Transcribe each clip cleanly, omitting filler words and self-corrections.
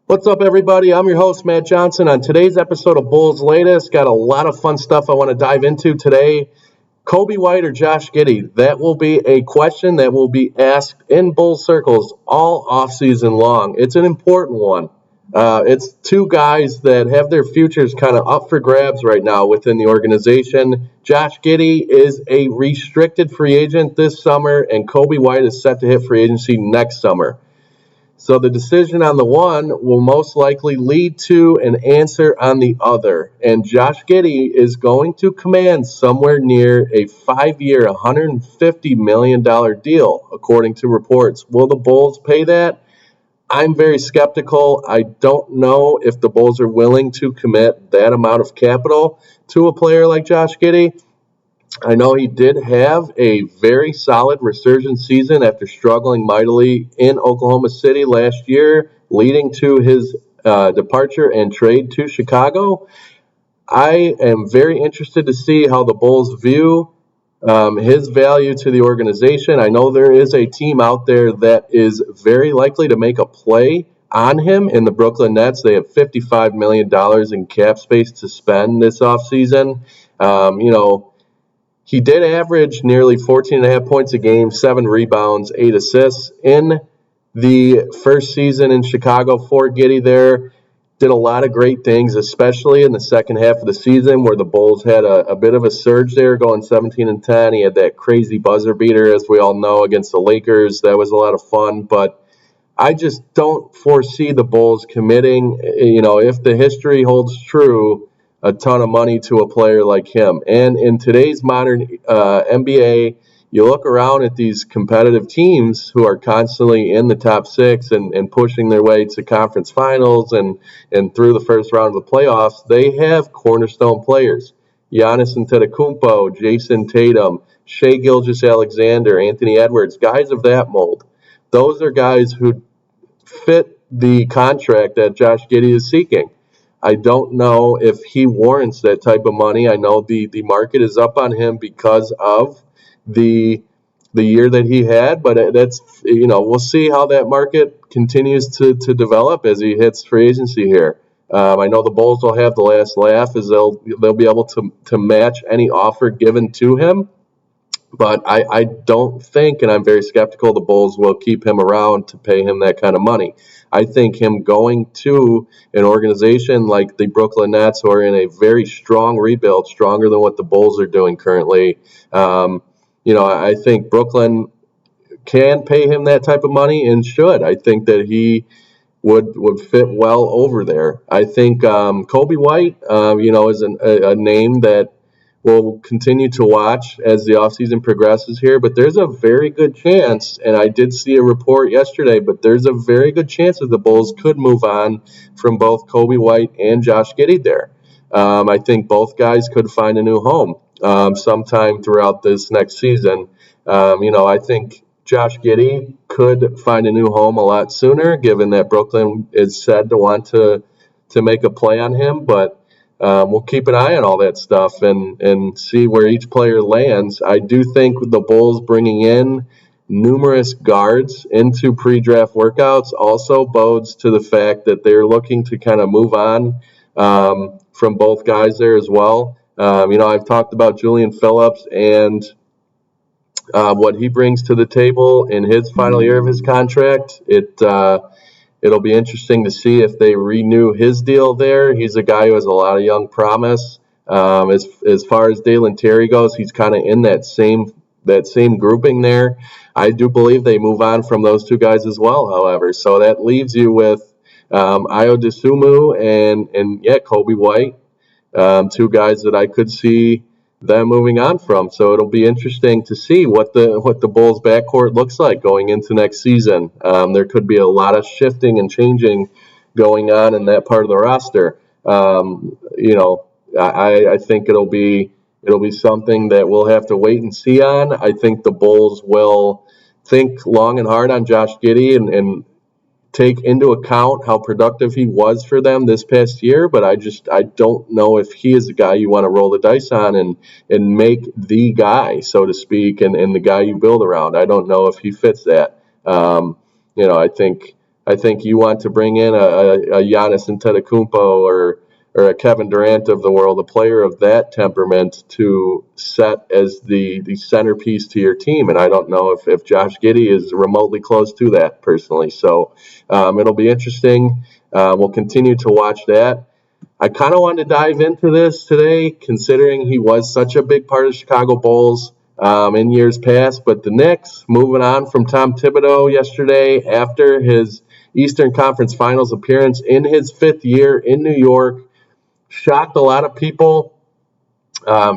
What's up, everybody? I'm your host, Matt Johnson. On today's episode of Bulls Latest, got a lot of fun stuff I want to dive into today. Kobe White or Josh Giddy? That will be a question that will be asked in Bulls circles all offseason long. It's an important one. It's two guys that have their futures kind of up for grabs right now within the organization. Josh Giddy is a restricted free agent this summer, and Kobe White is set to hit free agency next summer. So the decision on the one will most likely lead to an answer on the other. And Josh Giddy is going to command somewhere near a 5-year, $150 million deal, according to reports. Will the Bulls pay that? I'm very skeptical. I don't know if the Bulls are willing to commit that amount of capital to a player like Josh Giddy. I know he did have a very solid resurgence season after struggling mightily in Oklahoma City last year, leading to his departure and trade to Chicago. I am very interested to see how the Bulls view his value to the organization. I know there is a team out there that is very likely to make a play on him in the Brooklyn Nets. They have $55 million in cap space to spend this offseason. He did average nearly 14.5 points a game, 7 rebounds, 8 assists in the first season in Chicago for Giddy there. Did a lot of great things, especially in the second half of the season where the Bulls had a bit of a surge there, going 17-10. He had that crazy buzzer beater, as we all know, against the Lakers. That was a lot of fun, but I just don't foresee the Bulls committing, if the history holds true, a ton of money to a player like him. And in today's modern NBA, you look around at these competitive teams who are constantly in the top 6 and pushing their way to conference finals and through the first round of the playoffs. They have cornerstone players. Giannis Antetokounmpo, Jason Tatum, Shai Gilgeous-Alexander, Anthony Edwards, guys of that mold. Those are guys who fit the contract that Josh Giddy is seeking. I don't know if he warrants that type of money. I know the market is up on him because of the year that he had, but that's we'll see how that market continues to develop as he hits free agency here. I know the Bulls will have the last laugh as they'll be able to match any offer given to him. But I don't think, and I'm very skeptical, the Bulls will keep him around to pay him that kind of money. I think him going to an organization like the Brooklyn Nets, who are in a very strong rebuild, stronger than what the Bulls are doing currently, I think Brooklyn can pay him that type of money and should. I think that he would fit well over there. I think Kobe White, is a name that we'll continue to watch as the offseason progresses here, but there's a very good chance, and I did see a report yesterday, but there's a very good chance that the Bulls could move on from both Kobe White and Josh Giddy there. I think both guys could find a new home sometime throughout this next season. I think Josh Giddy could find a new home a lot sooner, given that Brooklyn is said to want to make a play on him, but we'll keep an eye on all that stuff and see where each player lands. I do think the Bulls bringing in numerous guards into pre-draft workouts also bodes to the fact that they're looking to kind of move on from both guys there as well. I've talked about Julian Phillips and what he brings to the table in his final year of his contract. It'll be interesting to see if they renew his deal there. He's a guy who has a lot of young promise. As far as Dalen Terry goes, he's kind of in that same grouping there. I do believe they move on from those two guys as well, however. So that leaves you with Ayo Dosunmu and Kobe White, two guys that I could see them moving on from. So it'll be interesting to see what the Bulls backcourt looks like going into next season. There could be a lot of shifting and changing going on in that part of the roster. I think it'll be something that we'll have to wait and see on. I think the Bulls will think long and hard on Josh Giddy and take into account how productive he was for them this past year, but I don't know if he is the guy you want to roll the dice on and make the guy, so to speak, and the guy you build around. I don't know if he fits that. I think I think you want to bring in a Giannis Antetokounmpo or a Kevin Durant of the world, a player of that temperament to set as the centerpiece to your team. And I don't know if Josh Giddy is remotely close to that personally. So it'll be interesting. We'll continue to watch that. I kind of wanted to dive into this today, considering he was such a big part of the Chicago Bulls in years past. But the Knicks, moving on from Tom Thibodeau yesterday after his Eastern Conference Finals appearance in his 5th year in New York, shocked a lot of people,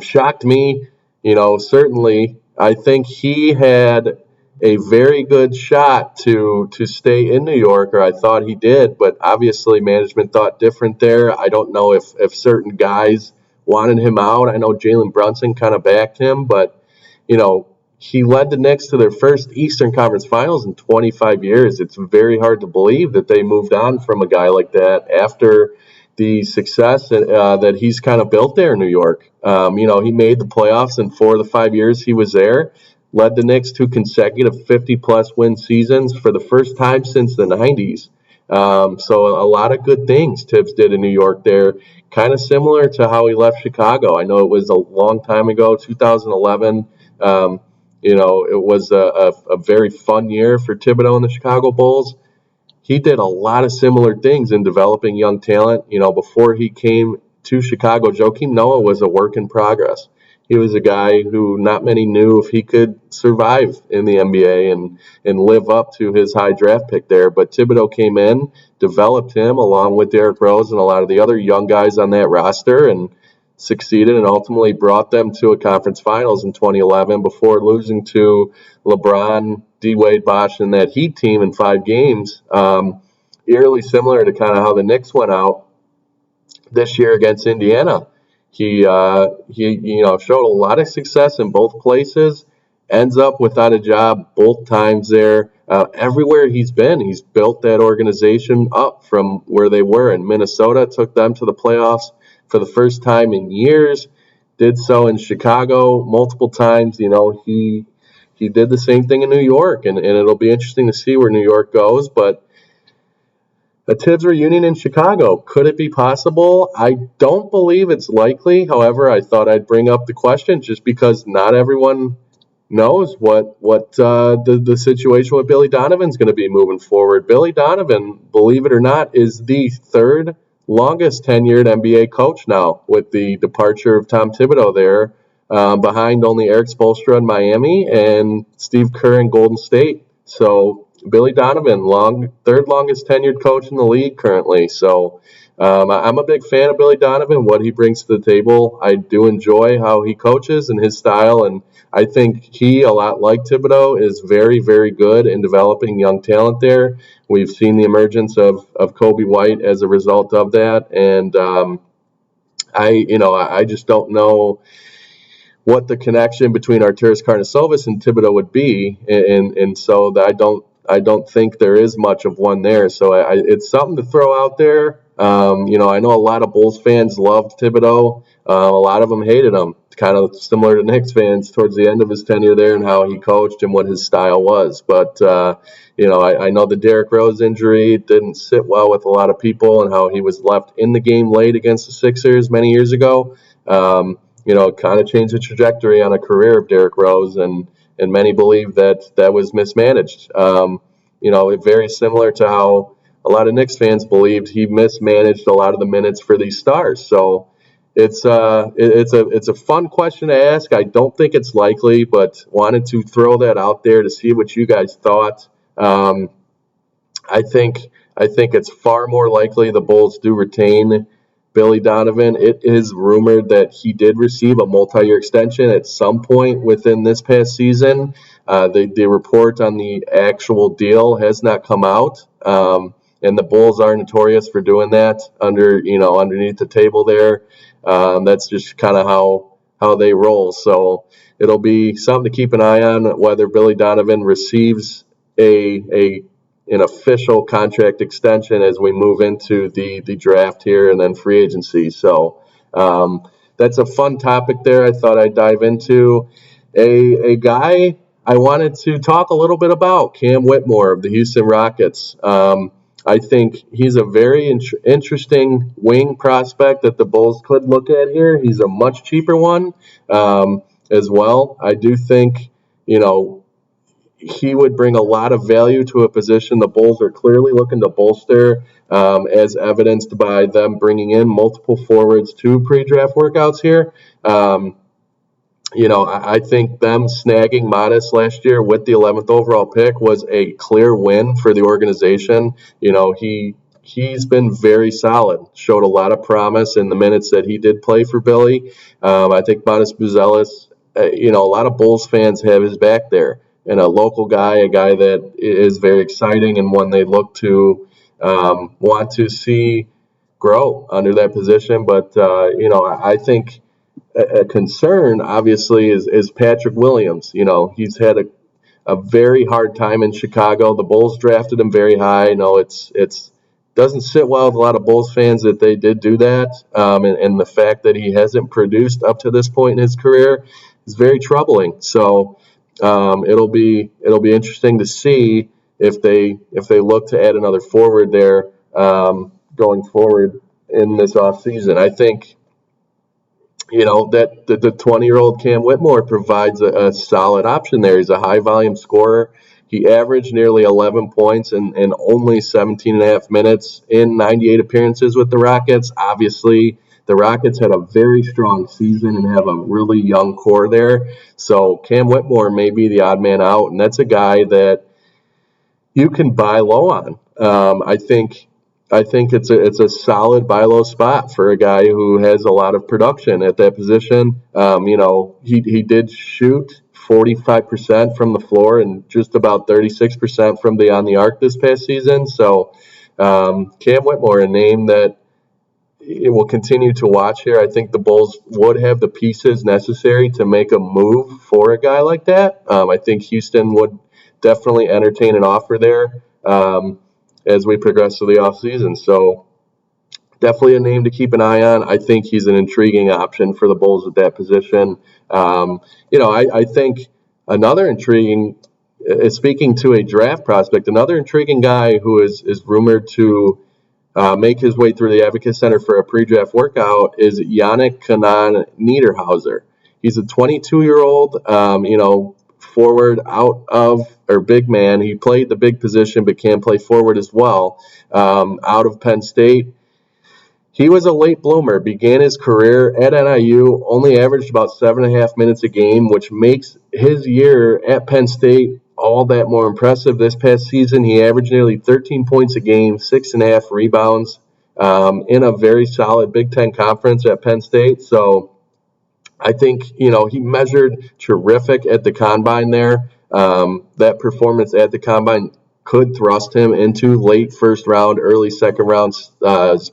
shocked me. Certainly, I think he had a very good shot to stay in New York, or I thought he did, but obviously management thought different there. I don't know if certain guys wanted him out. I know Jalen Brunson kind of backed him, but, he led the Knicks to their first Eastern Conference Finals in 25 years. It's very hard to believe that they moved on from a guy like that after the success that he's kind of built there in New York. He made the playoffs in 4 of the 5 years he was there, led the Knicks to consecutive 50-plus win seasons for the first time since the 90s. So a lot of good things Tibbs did in New York there, kind of similar to how he left Chicago. I know it was a long time ago, 2011. It was a very fun year for Thibodeau and the Chicago Bulls. He did a lot of similar things in developing young talent. Before he came to Chicago, Joakim Noah was a work in progress. He was a guy who not many knew if he could survive in the NBA and live up to his high draft pick there. But Thibodeau came in, developed him along with Derrick Rose and a lot of the other young guys on that roster, and succeeded and ultimately brought them to a conference finals in 2011 before losing to LeBron, D. Wade, Bosh, and that Heat team in 5 games. Eerily similar to kind of how the Knicks went out this year against Indiana. He showed a lot of success in both places, ends up without a job both times there. Everywhere he's been, he's built that organization up from where they were in Minnesota, took them to the playoffs for the first time in years, did so in Chicago multiple times. He did the same thing in New York, and it'll be interesting to see where New York goes. But a Tibbs reunion in Chicago, could it be possible? I don't believe it's likely. However, I thought I'd bring up the question just because not everyone knows what the situation with Billy Donovan's going to be moving forward. Billy Donovan, believe it or not, is the 3rd longest tenured NBA coach now, with the departure of Tom Thibodeau there, behind only Eric Spoelstra in Miami and Steve Kerr in Golden State. So Billy Donovan, 3rd longest tenured coach in the league currently. So I'm a big fan of Billy Donovan, what he brings to the table. I do enjoy how he coaches and his style, and I think he, a lot like Thibodeau, is very, very good in developing young talent there. We've seen the emergence of Kobe White as a result of that, and I just don't know what the connection between Arturas Karnisovas and Thibodeau would be, and so I don't think there is much of one there. So it's something to throw out there. I know a lot of Bulls fans loved Thibodeau. A lot of them hated him. Kind of similar to Knicks fans towards the end of his tenure there and how he coached and what his style was. But, I know the Derrick Rose injury didn't sit well with a lot of people and how he was left in the game late against the Sixers many years ago. It kind of changed the trajectory on a career of Derrick Rose, and many believe that was mismanaged. Very similar to how a lot of Knicks fans believed he mismanaged a lot of the minutes for these stars. So it's a fun question to ask. I don't think it's likely, but wanted to throw that out there to see what you guys thought. I think it's far more likely the Bulls do retain Billy Donovan. It is rumored that he did receive a multi-year extension at some point within this past season. The report on the actual deal has not come out, and the Bulls are notorious for doing that underneath the table there. That's just kind of how they roll. So it'll be something to keep an eye on whether Billy Donovan receives an official contract extension as we move into the draft here and then free agency. So that's a fun topic there. I thought I'd dive into a guy I wanted to talk a little bit about, Cam Whitmore of the Houston Rockets. I think he's a very interesting wing prospect that the Bulls could look at here. He's a much cheaper one as well. I do think, you know, he would bring a lot of value to a position the Bulls are clearly looking to bolster, as evidenced by them bringing in multiple forwards to pre-draft workouts here. I think them snagging Modest last year with the 11th overall pick was a clear win for the organization. He's been very solid, showed a lot of promise in the minutes that he did play for Billy. I think Modest Buzelis, a lot of Bulls fans have his back there. And a local guy, a guy that is very exciting and one they look to want to see grow under that position. But, I think a concern, obviously, is Patrick Williams. He's had a very hard time in Chicago. The Bulls drafted him very high. It's doesn't sit well with a lot of Bulls fans that they did do that, and the fact that he hasn't produced up to this point in his career is very troubling. So it'll be interesting to see if they look to add another forward there going forward in this offseason. I think that the 20-year-old Cam Whitmore provides a solid option there. He's a high-volume scorer. He averaged nearly 11 points in only 17 and a half minutes in 98 appearances with the Rockets. Obviously, the Rockets had a very strong season and have a really young core there. So Cam Whitmore may be the odd man out, and that's a guy that you can buy low on. I think it's a solid buy low spot for a guy who has a lot of production at that position. He did shoot 45% from the floor and just about 36% from beyond the arc this past season. So Cam Whitmore, a name that it will continue to watch here. I think the Bulls would have the pieces necessary to make a move for a guy like that. I think Houston would definitely entertain an offer there as we progress through the offseason. So definitely a name to keep an eye on. I think he's an intriguing option for the Bulls at that position. I think another intriguing, speaking to a draft prospect, another intriguing guy who is rumored to make his way through the Advocate Center for a pre-draft workout is Yannik Kanan Niederhauser. He's a 22-year-old, forward or big man. He played the big position but can play forward as well, out of Penn State. He was a late bloomer, began his career at NIU, only averaged about 7.5 minutes a game, which makes his year at Penn State all that more impressive. This past season, he averaged nearly 13 points a game, 6.5 rebounds in a very solid Big Ten conference at Penn State. So I think, he measured terrific at the Combine there. That performance at the Combine could thrust him into late first round, early second round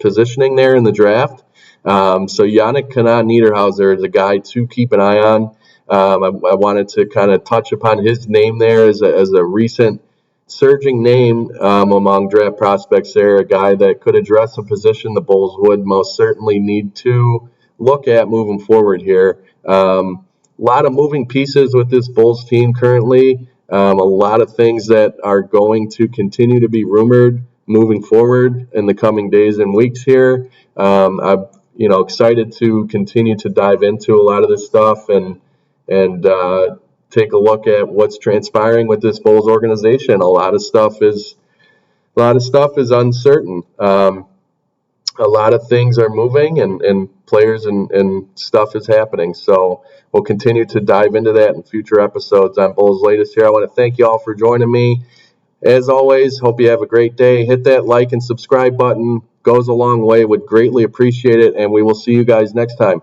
positioning there in the draft. So Yannik Kanan Niederhauser is a guy to keep an eye on. I wanted to kind of touch upon his name there as a recent surging name among draft prospects there, a guy that could address a position the Bulls would most certainly need to look at moving forward here. A lot of moving pieces with this Bulls team currently. A lot of things that are going to continue to be rumored moving forward in the coming days and weeks here. I'm excited to continue to dive into a lot of this stuff and take a look at what's transpiring with this Bulls organization. A lot of stuff is uncertain. A lot of things are moving and players and stuff is happening. So we'll continue to dive into that in future episodes on Bulls Latest here. I want to thank you all for joining me. As always, hope you have a great day. Hit that like and subscribe button. Goes a long way. Would greatly appreciate it. And we will see you guys next time.